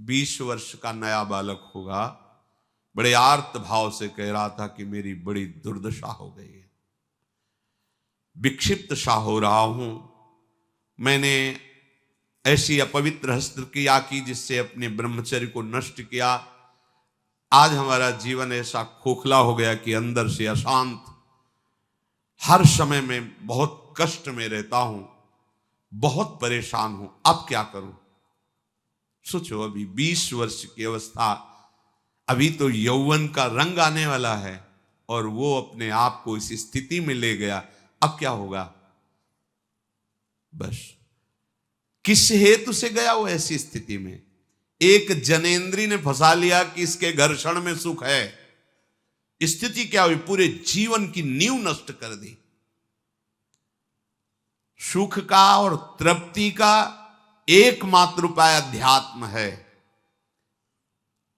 20 वर्ष का नया बालक होगा, बड़े आर्त भाव से कह रहा था कि मेरी बड़ी दुर्दशा हो गई है, विक्षिप्त सा हो रहा हूं, मैंने ऐसी अपवित्र हस्तक्रिया की जिससे अपने ब्रह्मचर्य को नष्ट किया। आज हमारा जीवन ऐसा खोखला हो गया कि अंदर से अशांत, हर समय में बहुत कष्ट में रहता हूं, बहुत परेशान हूं, अब क्या करूं। सोचो, अभी 20 वर्ष की अवस्था, अभी तो यौवन का रंग आने वाला है और वो अपने आप को इस स्थिति में ले गया, अब क्या होगा। बस किस हेतु से गया वो ऐसी स्थिति में। एक जनेंद्री ने फंसा लिया कि इसके घर्षण में सुख है, स्थिति क्या हुई, पूरे जीवन की नींव नष्ट कर दी। सुख का और तृप्ति का एकमात्र उपाय अध्यात्म है।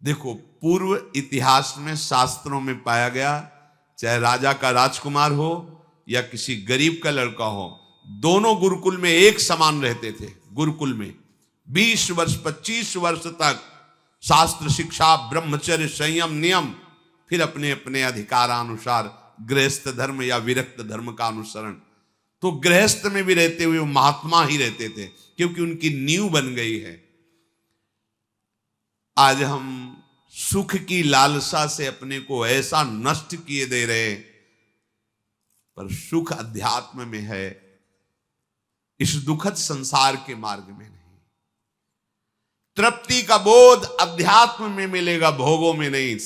देखो, पूर्व इतिहास में शास्त्रों में पाया गया, चाहे राजा का राजकुमार हो या किसी गरीब का लड़का हो, दोनों गुरुकुल में एक समान रहते थे। गुरुकुल में 20 वर्ष 25 वर्ष तक शास्त्र शिक्षा, ब्रह्मचर्य, संयम, नियम, फिर अपने अपने अधिकारानुसार गृहस्थ धर्म या विरक्त धर्म का अनुसरण। तो गृहस्थ में भी रहते हुए वो महात्मा ही रहते थे, क्योंकि उनकी नींव बन गई है। आज हम सुख की लालसा से अपने को ऐसा नष्ट किए दे रहे, पर सुख अध्यात्म में है, इस दुखद संसार के मार्ग में नहीं। तृप्ति का बोध अध्यात्म में मिलेगा, भोगों में नहीं।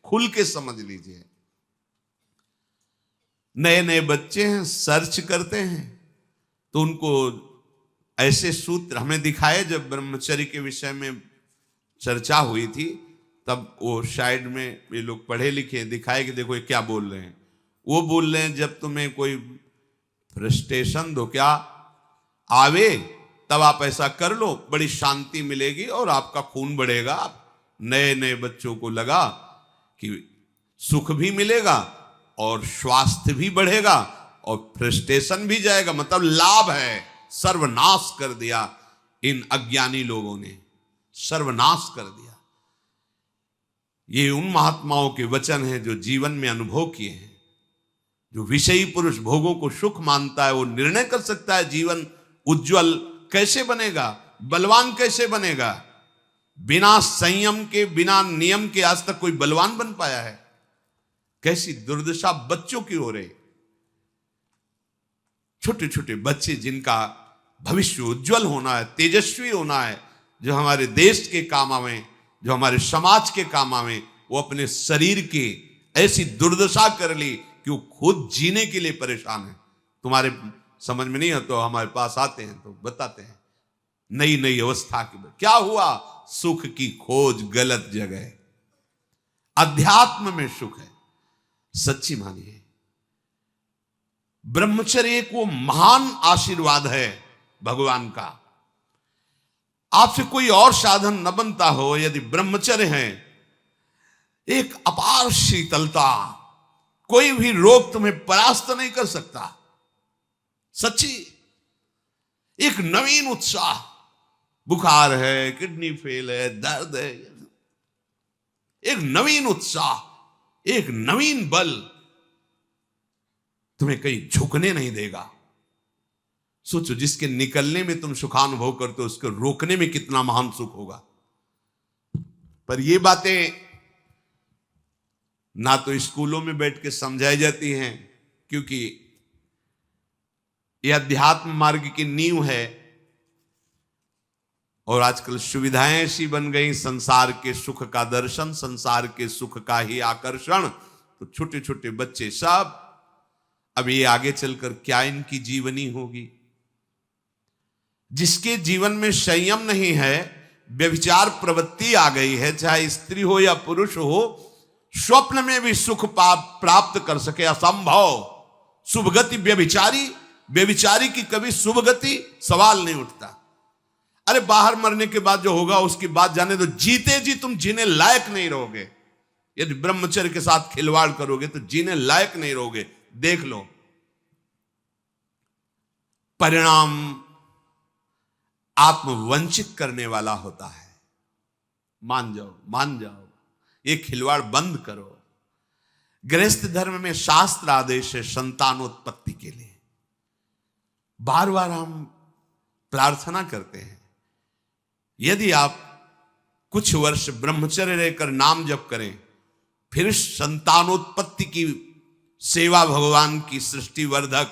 खुल के समझ लीजिए। नए नए बच्चे हैं, सर्च करते हैं तो उनको ऐसे सूत्र हमें दिखाए। जब ब्रह्मचर्य के विषय में चर्चा हुई थी तब वो साइड में ये लोग पढ़े लिखे दिखाए कि देखो ये क्या बोल रहे हैं। वो बोल रहे हैं जब तुम्हें कोई फ्रस्ट्रेशन दो क्या आवे तब आप ऐसा कर लो, बड़ी शांति मिलेगी और आपका खून बढ़ेगा। नए नए बच्चों को लगा कि सुख भी मिलेगा और स्वास्थ्य भी बढ़ेगा और फ्रस्ट्रेशन भी जाएगा, मतलब लाभ है। सर्वनाश कर दिया इन अज्ञानी लोगों ने, सर्वनाश कर दिया। ये उन महात्माओं के वचन हैं जो जीवन में अनुभव किए हैं। जो विषयी पुरुष भोगों को सुख मानता है वो निर्णय कर सकता है जीवन उज्जवल कैसे बनेगा, बलवान कैसे बनेगा। बिना संयम के, बिना नियम के आज तक कोई बलवान बन पाया है। कैसी दुर्दशा बच्चों की हो रही। छोटे छोटे बच्चे जिनका भविष्य उज्जवल होना है, तेजस्वी होना है, जो हमारे देश के काम आवे, जो हमारे समाज के काम आवे, वो अपने शरीर की ऐसी दुर्दशा कर ली कि वो खुद जीने के लिए परेशान है। तुम्हारे समझ में नहीं है तो हमारे पास आते हैं तो बताते हैं नई नई अवस्था की क्या हुआ। सुख की खोज गलत जगह। अध्यात्म में सुख है, सच्ची मानिए। ब्रह्मचर्य एक वो महान आशीर्वाद है भगवान का। आपसे कोई और साधन न बनता हो, यदि ब्रह्मचर्य है एक अपार शीतलता, कोई भी रोग तुम्हें परास्त नहीं कर सकता। सच्ची एक नवीन उत्साह, बुखार है, किडनी फेल है, दर्द है, एक नवीन उत्साह, एक नवीन बल तुम्हें कहीं झुकने नहीं देगा। सोचो, जिसके निकलने में तुम सुखानुभव करते हो उसको रोकने में कितना महान सुख होगा। पर ये बातें ना तो स्कूलों में बैठ के समझाई जाती हैं, क्योंकि यह अध्यात्म मार्ग की नींव है। और आजकल सुविधाएं ऐसी बन गई, संसार के सुख का दर्शन, संसार के सुख का ही आकर्षण। तो छोटे छोटे बच्चे सब, अब ये आगे चलकर क्या इनकी जीवनी होगी। जिसके जीवन में संयम नहीं है, व्यभिचार प्रवृत्ति आ गई है, चाहे स्त्री हो या पुरुष हो, स्वप्न में भी सुख प्राप्त कर सके असंभव। शुभ गति व्यभिचारी, व्यभिचारी की कभी शुभ गति सवाल नहीं उठता। अरे बाहर मरने के बाद जो होगा उसकी बात जाने दो, जीते जी तुम जीने लायक नहीं रहोगे। यदि ब्रह्मचर्य के साथ खिलवाड़ करोगे तो जीने लायक नहीं रहोगे। देख लो परिणाम आत्मवंचित करने वाला होता है। मान जाओ, मान जाओ, ये खिलवाड़ बंद करो। गृहस्थ धर्म में शास्त्र आदेश है संतानोत्पत्ति के लिए। बार बार हम प्रार्थना करते हैं, यदि आप कुछ वर्ष ब्रह्मचर्य रहकर नाम जप करें, फिर संतानोत्पत्ति की सेवा भगवान की सृष्टि वर्धक,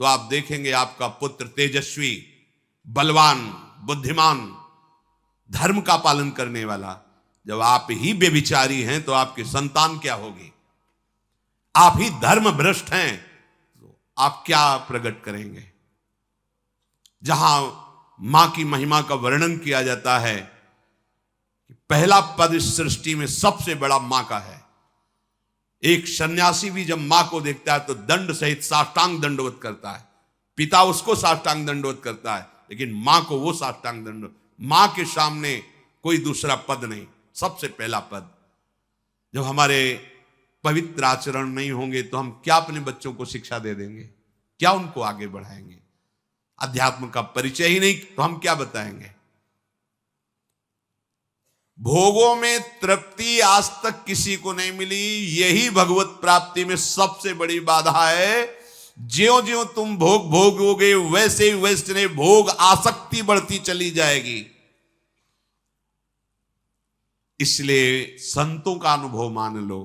तो आप देखेंगे आपका पुत्र तेजस्वी, बलवान, बुद्धिमान, धर्म का पालन करने वाला। जब आप ही बेविचारी हैं तो आपकी संतान क्या होगी? आप ही धर्म भ्रष्ट हैं तो आप क्या प्रकट करेंगे? जहां मां की महिमा का वर्णन किया जाता है कि पहला पद इस सृष्टि में सबसे बड़ा मां का है। एक सन्यासी भी जब मां को देखता है तो दंड सहित साष्टांग दंडवत करता है। पिता उसको साष्टांग दंडवत करता है, लेकिन मां को वो साष्टांग दंडवत। मां के सामने कोई दूसरा पद नहीं, सबसे पहला पद। जब हमारे पवित्र आचरण नहीं होंगे तो हम क्या अपने बच्चों को शिक्षा दे देंगे? क्या उनको आगे बढ़ाएंगे? अध्यात्म का परिचय ही नहीं तो हम क्या बताएंगे? भोगों में तृप्ति आज तक किसी को नहीं मिली, यही भगवत प्राप्ति में सबसे बड़ी बाधा है। ज्यों ज्यों तुम भोग भोगोगे वैसे वैसे भोग आसक्ति बढ़ती चली जाएगी। इसलिए संतों का अनुभव मान लो,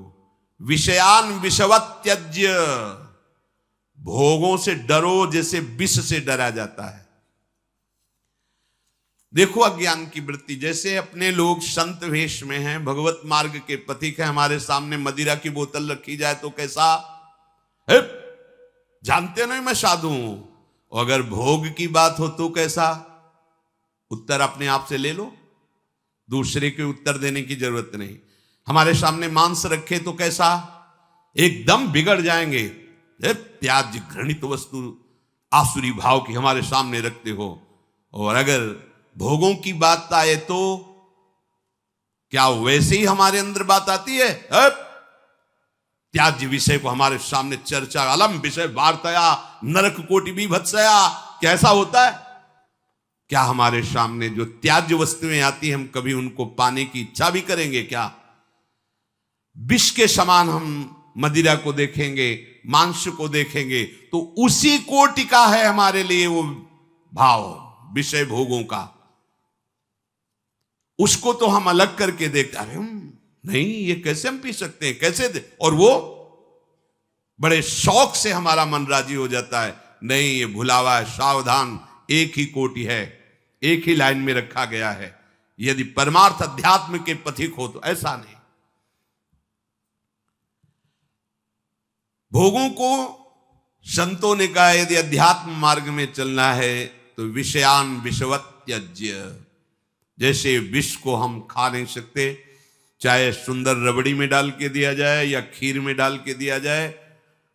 विषयान विषवत त्यज्य, भोगों से डरो जैसे विष से डरा जाता है। देखो अज्ञान की वृत्ति, जैसे अपने लोग संत वेश में हैं, भगवत मार्ग के पथिक हैं, हमारे सामने मदिरा की बोतल रखी जाए तो कैसा? जानते नहीं मैं साधु हूं। और अगर भोग की बात हो तो कैसा? उत्तर अपने आप से ले लो, दूसरे के उत्तर देने की जरूरत नहीं। हमारे सामने मांस रखे तो कैसा? एकदम बिगड़ जाएंगे। त्याज्य घृणित वस्तु आसुरी भाव की हमारे सामने रखते हो। और अगर भोगों की बात आए तो क्या वैसे ही हमारे अंदर बात आती है? त्याज्य विषय को हमारे सामने चर्चा, अलम विषय वार्तया नरक कोटि विभत्सया, कैसा होता है? क्या हमारे सामने जो त्याज्य वस्तुएं आती हैं हम कभी उनको पाने की इच्छा भी करेंगे क्या? विष के समान हम मदिरा को देखेंगे, मांस को देखेंगे तो उसी कोटि का है हमारे लिए वो भाव विषय भोगों का। उसको तो हम अलग करके देखते हैं, नहीं ये कैसे हम पी सकते हैं, कैसे दे? और वो बड़े शौक से हमारा मन राजी हो जाता है, नहीं ये भुलावा है, सावधान, एक ही कोटि है, एक ही लाइन में रखा गया है। यदि परमार्थ अध्यात्म के पथिक हो तो ऐसा नहीं। भोगों को संतों ने कहा यदि अध्यात्म मार्ग में चलना है तो विषयान विषवत त्यज्य। जैसे विष को हम खा नहीं सकते, चाहे सुंदर रबड़ी में डाल के दिया जाए या खीर में डाल के दिया जाए,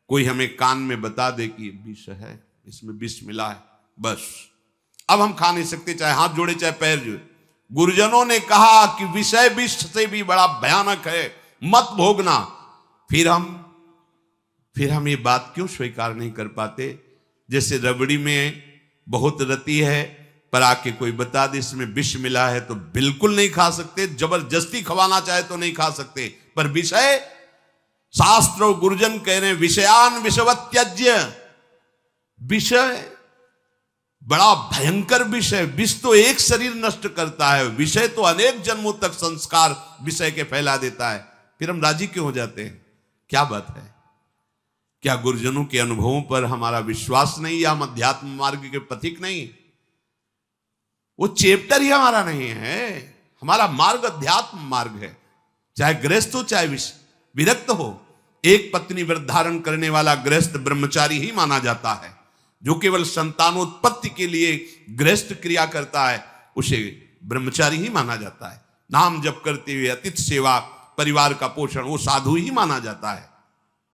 कोई हमें कान में बता दे कि विष है, इसमें विष मिला है, बस अब हम खा नहीं सकते, चाहे हाथ जोड़े चाहे पैर जोड़े। गुरुजनों ने कहा कि विषय विष से भी बड़ा भयानक है, मत भोगना। फिर हम ये बात क्यों स्वीकार नहीं कर पाते? जैसे रबड़ी में बहुत रति है, पर आके कोई बता दे इसमें विष मिला है तो बिल्कुल नहीं खा सकते, जबरदस्ती खवाना चाहे तो नहीं खा सकते। पर विषय, शास्त्र और गुरुजन कह रहे हैं विषयान विषवत त्यज्य। विषय बड़ा भयंकर विषय। विष तो एक शरीर नष्ट करता है, विषय तो अनेक जन्मों तक संस्कार विषय के फैला देता है। फिर हम राजी क्यों हो जाते हैं? क्या बात है? क्या गुरुजनों के अनुभवों पर हमारा विश्वास नहीं, या हम अध्यात्म मार्ग के पथिक नहीं? वो चैप्टर ही हमारा नहीं है। हमारा मार्ग अध्यात्म मार्ग है, चाहे गृहस्थ हो चाहे विरक्त हो। एक पत्नी व्रत धारण करने वाला गृहस्थ ब्रह्मचारी ही माना जाता है। जो केवल संतानोत्पत्ति के लिए गृहस्थ क्रिया करता है उसे ब्रह्मचारी ही माना जाता है। नाम जप करते हुए अतिथि सेवा, परिवार का पोषण, वो साधु ही माना जाता है।